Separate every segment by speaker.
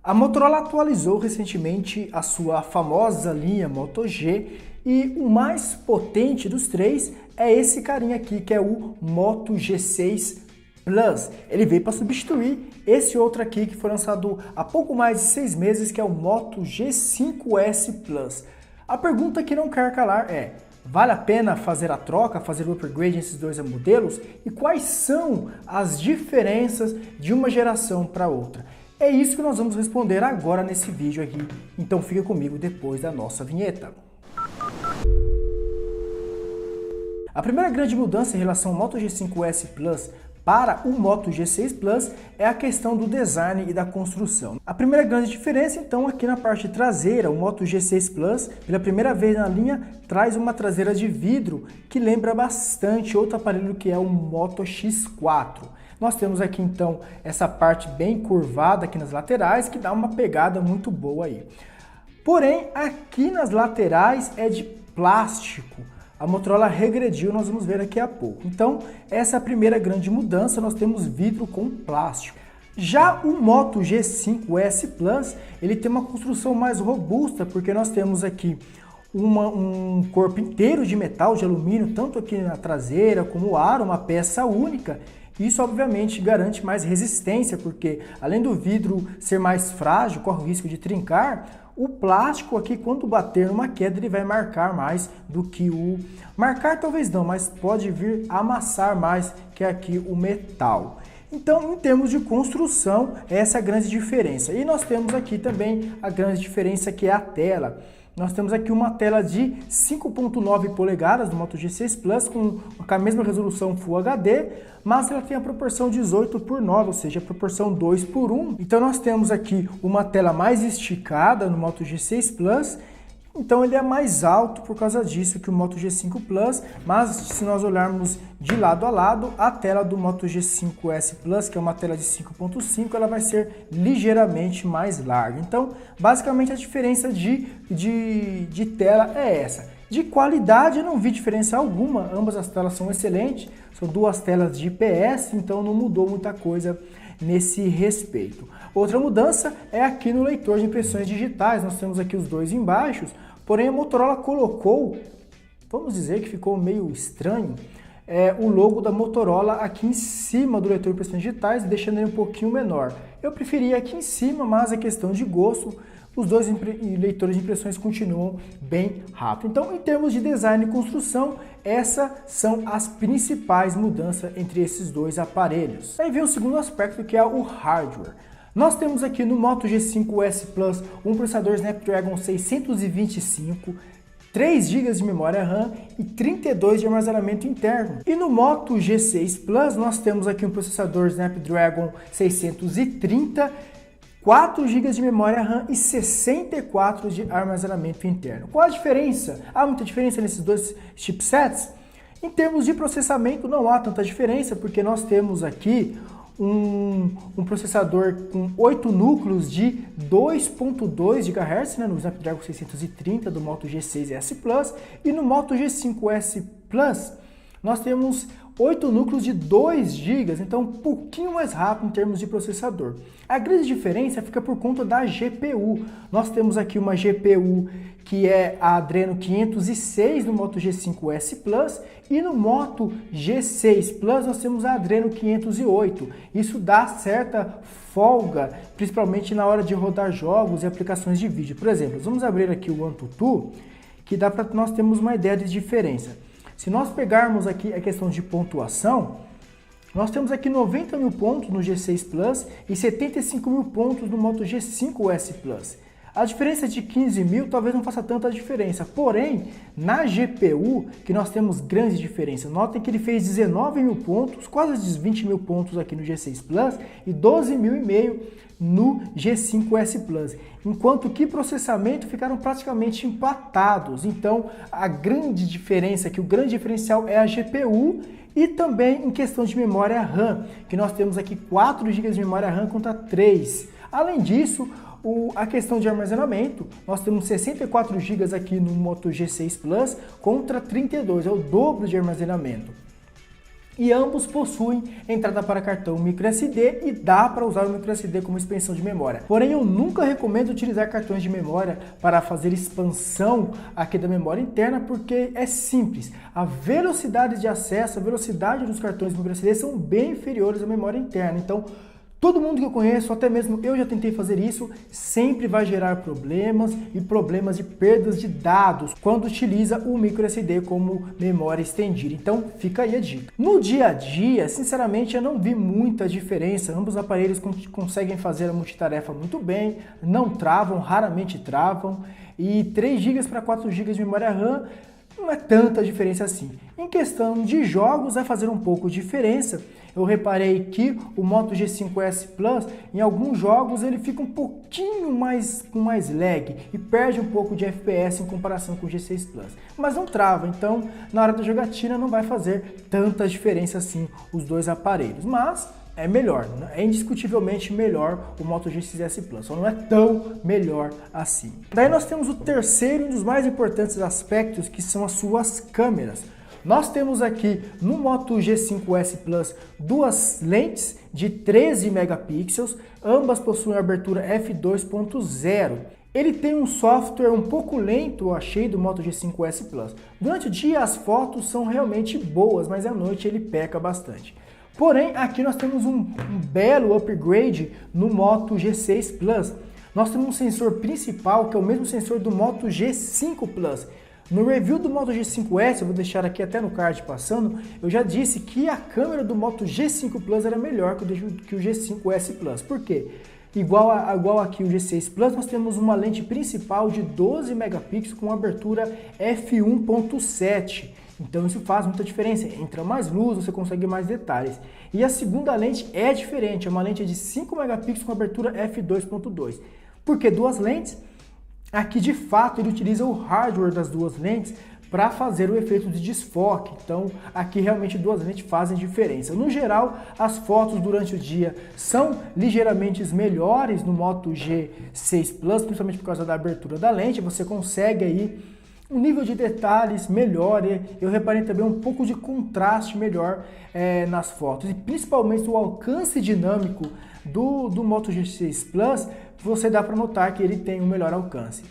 Speaker 1: A Motorola atualizou recentemente a sua famosa linha Moto G e o mais potente dos três é esse carinha aqui, que é o Moto G6 Plus. Ele veio para substituir esse outro aqui que foi lançado há pouco mais de 6 meses, que é o Moto G5S Plus. A pergunta que não quer calar é: vale a pena fazer a troca, fazer o upgrade nesses dois modelos? E quais são as diferenças de uma geração para outra? É isso que nós vamos responder agora nesse vídeo aqui, então fica comigo depois da nossa vinheta. A primeira grande mudança em relação ao Moto G5S Plus para o Moto G6 Plus é a questão do design e da construção. A primeira grande diferença, então, aqui na parte traseira, o Moto G6 Plus, pela primeira vez na linha, traz uma traseira de vidro que lembra bastante outro aparelho que é o Moto X4. Nós temos aqui então essa parte bem curvada aqui nas laterais que dá uma pegada muito boa aí. Porém, aqui nas laterais é de plástico. A Motorola regrediu, nós vamos ver daqui a pouco. Então, essa é a primeira grande mudança, nós temos vidro com plástico. Já o Moto G5S Plus, ele tem uma construção mais robusta, porque nós temos aqui um corpo inteiro de metal, de alumínio, tanto aqui na traseira como o aro, uma peça única. Isso obviamente garante mais resistência, porque além do vidro ser mais frágil, corre o risco de trincar, o plástico aqui, quando bater numa queda, ele vai marcar mais do que o... Marcar talvez não, mas pode vir amassar mais que aqui o metal. Então, em termos de construção, essa é a grande diferença. E nós temos aqui também a grande diferença, que é a tela. Nós temos aqui uma tela de 5.9 polegadas do Moto G6 Plus com a mesma resolução Full HD, mas ela tem a proporção 18:9, ou seja, a proporção 2:1. Então nós temos aqui uma tela mais esticada no Moto G6 Plus. Então ele é mais alto por causa disso que o Moto G5 Plus, mas se nós olharmos de lado a lado, a tela do Moto G5S Plus, que é uma tela de 5.5, ela vai ser ligeiramente mais larga. Então, basicamente a diferença de tela é essa. De qualidade eu não vi diferença alguma, ambas as telas são excelentes, são duas telas de IPS, então não mudou muita coisa nesse respeito. Outra mudança é aqui no leitor de impressões digitais, nós temos aqui os dois embaixo, porém a Motorola colocou, vamos dizer que ficou meio estranho, o logo da Motorola aqui em cima do leitor de impressões digitais, deixando ele um pouquinho menor. Eu preferia aqui em cima, mas é questão de gosto, os dois leitores de impressões continuam bem rápido. Então, em termos de design e construção, essas são as principais mudanças entre esses dois aparelhos. Aí vem o segundo aspecto, que é o hardware. Nós temos aqui no Moto G5S Plus um processador Snapdragon 625, 3 GB de memória RAM e 32 de armazenamento interno. E no Moto G6 Plus nós temos aqui um processador Snapdragon 630, 4 GB de memória RAM e 64 de armazenamento interno. Qual a diferença? Há muita diferença nesses dois chipsets? Em termos de processamento não há tanta diferença, porque nós temos aqui um processador com 8 núcleos de 2.2 GHz, no Snapdragon 630 do Moto G6S Plus, e no Moto G5S Plus nós temos 8 núcleos de 2 GB, então um pouquinho mais rápido em termos de processador. A grande diferença fica por conta da GPU. Nós temos aqui uma GPU que é a Adreno 506 no Moto G5S Plus e no Moto G6 Plus nós temos a Adreno 508. Isso dá certa folga, principalmente na hora de rodar jogos e aplicações de vídeo. Por exemplo, vamos abrir aqui o AnTuTu, que dá para nós termos uma ideia de diferença. Se nós pegarmos aqui a questão de pontuação, nós temos aqui 90 mil pontos no G6 Plus e 75 mil pontos no Moto G5S Plus. A diferença de 15 mil talvez não faça tanta diferença, porém, na GPU, que nós temos grande diferença. Notem que ele fez 19 mil pontos, quase 20 mil pontos aqui no G6 Plus e 12 mil e meio no G5S Plus, enquanto que processamento ficaram praticamente empatados. Então, a grande diferença, que o grande diferencial é a GPU e também em questão de memória RAM, que nós temos aqui 4 GB de memória RAM contra 3. Além disso, a questão de armazenamento, nós temos 64 GB aqui no Moto G6 Plus contra 32, é o dobro de armazenamento. E ambos possuem entrada para cartão microSD e dá para usar o microSD como expansão de memória. Porém, eu nunca recomendo utilizar cartões de memória para fazer expansão aqui da memória interna, porque é simples. A velocidade de acesso, a velocidade dos cartões microSD são bem inferiores à memória interna. Então, todo mundo que eu conheço, até mesmo eu já tentei fazer isso, sempre vai gerar problemas e problemas de perdas de dados quando utiliza o microSD como memória estendida. Então fica aí a dica. No dia a dia, sinceramente, eu não vi muita diferença. Ambos aparelhos conseguem fazer a multitarefa muito bem, não travam, raramente travam. E 3 GB para 4 GB de memória RAM não é tanta diferença assim. Em questão de jogos, vai fazer um pouco de diferença. Eu reparei que o Moto G5S Plus, em alguns jogos, ele fica um pouquinho com mais lag e perde um pouco de FPS em comparação com o G6 Plus. Mas não trava, então na hora da jogatina não vai fazer tanta diferença assim os dois aparelhos. Mas é melhor, é indiscutivelmente melhor o Moto G6S Plus, só não é tão melhor assim. Daí nós temos o terceiro e um dos mais importantes aspectos, que são as suas câmeras. Nós temos aqui no Moto G5S Plus duas lentes de 13 megapixels, ambas possuem abertura f2.0. Ele tem um software um pouco lento, eu achei, do Moto G5S Plus. Durante o dia as fotos são realmente boas, mas à noite ele peca bastante. Porém, aqui nós temos um belo upgrade no Moto G6 Plus. Nós temos um sensor principal, que é o mesmo sensor do Moto G5 Plus. No review do Moto G5S, eu vou deixar aqui até no card passando, eu já disse que a câmera do Moto G5 Plus era melhor que o G5S Plus. Por quê? Igual aqui o G6 Plus, nós temos uma lente principal de 12 megapixels com abertura f1.7. Então isso faz muita diferença, entra mais luz, você consegue mais detalhes. E a segunda lente é diferente, é uma lente de 5 megapixels com abertura f2.2. Por que duas lentes? Aqui de fato ele utiliza o hardware das duas lentes para fazer o efeito de desfoque. Então aqui realmente duas lentes fazem diferença. No geral, as fotos durante o dia são ligeiramente melhores no Moto G6 Plus, principalmente por causa da abertura da lente. Você consegue aí um nível de detalhes melhor, eu reparei também um pouco de contraste melhor nas fotos, e principalmente o alcance dinâmico do Moto G6 Plus, você dá para notar que ele tem um melhor alcance.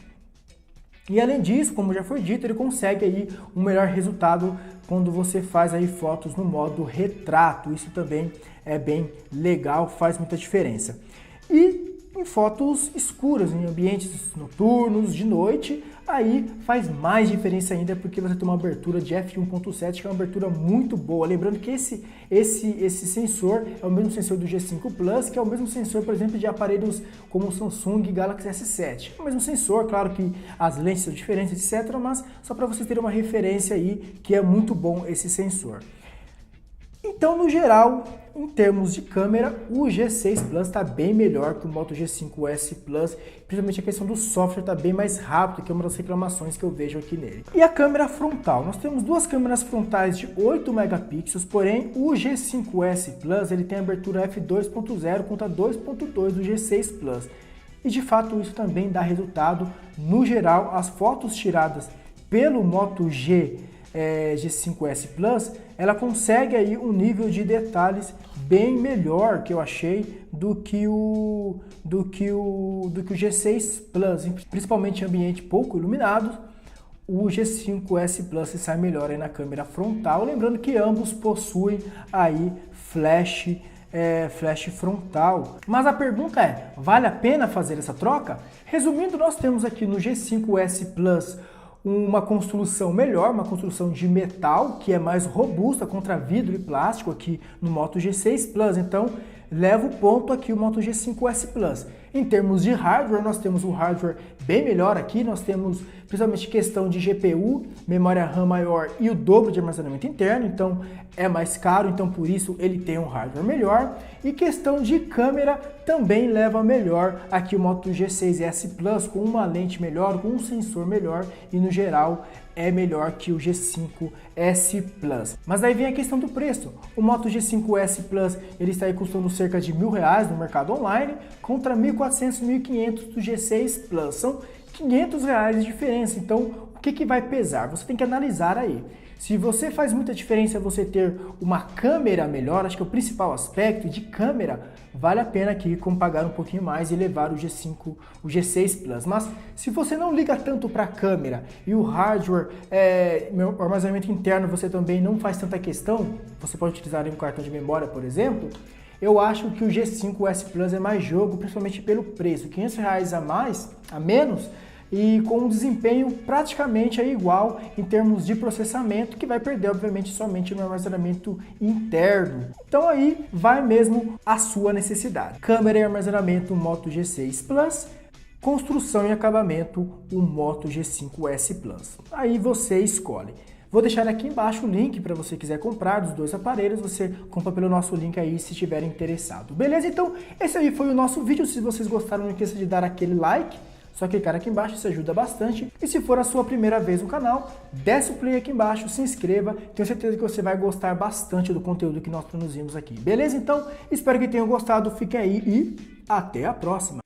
Speaker 1: E além disso, como já foi dito, ele consegue aí um melhor resultado quando você faz aí fotos no modo retrato. Isso também é bem legal, faz muita diferença. E em fotos escuras, em ambientes noturnos, de noite, aí faz mais diferença ainda, porque você tem uma abertura de f1.7, que é uma abertura muito boa. Lembrando que esse sensor é o mesmo sensor do G5 Plus, que é o mesmo sensor, por exemplo, de aparelhos como o Samsung Galaxy S7. É o mesmo sensor, claro que as lentes são diferentes, etc., mas só para vocês terem uma referência aí, que é muito bom esse sensor. Então, no geral, em termos de câmera, o G6 Plus está bem melhor que o Moto G5S Plus, principalmente a questão do software está bem mais rápido, que é uma das reclamações que eu vejo aqui nele. E a câmera frontal, nós temos duas câmeras frontais de 8 megapixels, porém o G5S Plus ele tem abertura f2.0 contra 2.2 do G6 Plus. E de fato isso também dá resultado. No geral, as fotos tiradas pelo Moto G5S Plus, ela consegue aí um nível de detalhes bem melhor, que eu achei, do que o G6 Plus, principalmente em ambiente pouco iluminado. O G5S Plus sai melhor aí na câmera frontal, lembrando que ambos possuem aí flash frontal. Mas a pergunta é, vale a pena fazer essa troca? Resumindo, nós temos aqui no G5S Plus uma construção melhor, uma construção de metal que é mais robusta contra vidro e plástico aqui no Moto G6 Plus. Então, leva o ponto aqui o Moto G5S Plus. Em termos de hardware, nós temos um hardware bem melhor aqui, nós temos principalmente questão de GPU, memória RAM maior e o dobro de armazenamento interno, então é mais caro, então por isso ele tem um hardware melhor. E questão de câmera também leva melhor aqui o Moto G6S Plus, com uma lente melhor, com um sensor melhor e no geral é melhor que o G5S Plus. Mas daí vem a questão do preço. O Moto G5S Plus ele está aí custando cerca de R$1.000 no mercado online, contra R$1.400, R$1.500 do G6 Plus. São R$500 de diferença. Então, o que vai pesar? Você tem que analisar aí. Se você faz muita diferença você ter uma câmera melhor, acho que é o principal aspecto de câmera, vale a pena aqui como pagar um pouquinho mais e levar o G5, o G6 Plus. Mas se você não liga tanto para a câmera e o hardware, o armazenamento interno você também não faz tanta questão, você pode utilizar um cartão de memória, por exemplo, eu acho que o G5S Plus é mais jogo, principalmente pelo preço, R$500 a menos, e com um desempenho praticamente igual em termos de processamento, que vai perder, obviamente, somente no armazenamento interno. Então aí vai mesmo a sua necessidade. Câmera e armazenamento Moto G6 Plus, construção e acabamento o Moto G5S Plus. Aí você escolhe. Vou deixar aqui embaixo o link para você quiser comprar dos dois aparelhos, você compra pelo nosso link aí se estiver interessado. Beleza? Então esse aí foi o nosso vídeo. Se vocês gostaram, não esqueça de dar aquele like. Só clicar aqui embaixo, isso ajuda bastante. E se for a sua primeira vez no canal, desce o play aqui embaixo, se inscreva. Tenho certeza que você vai gostar bastante do conteúdo que nós produzimos aqui. Beleza? Então, espero que tenham gostado. Fiquem aí e até a próxima.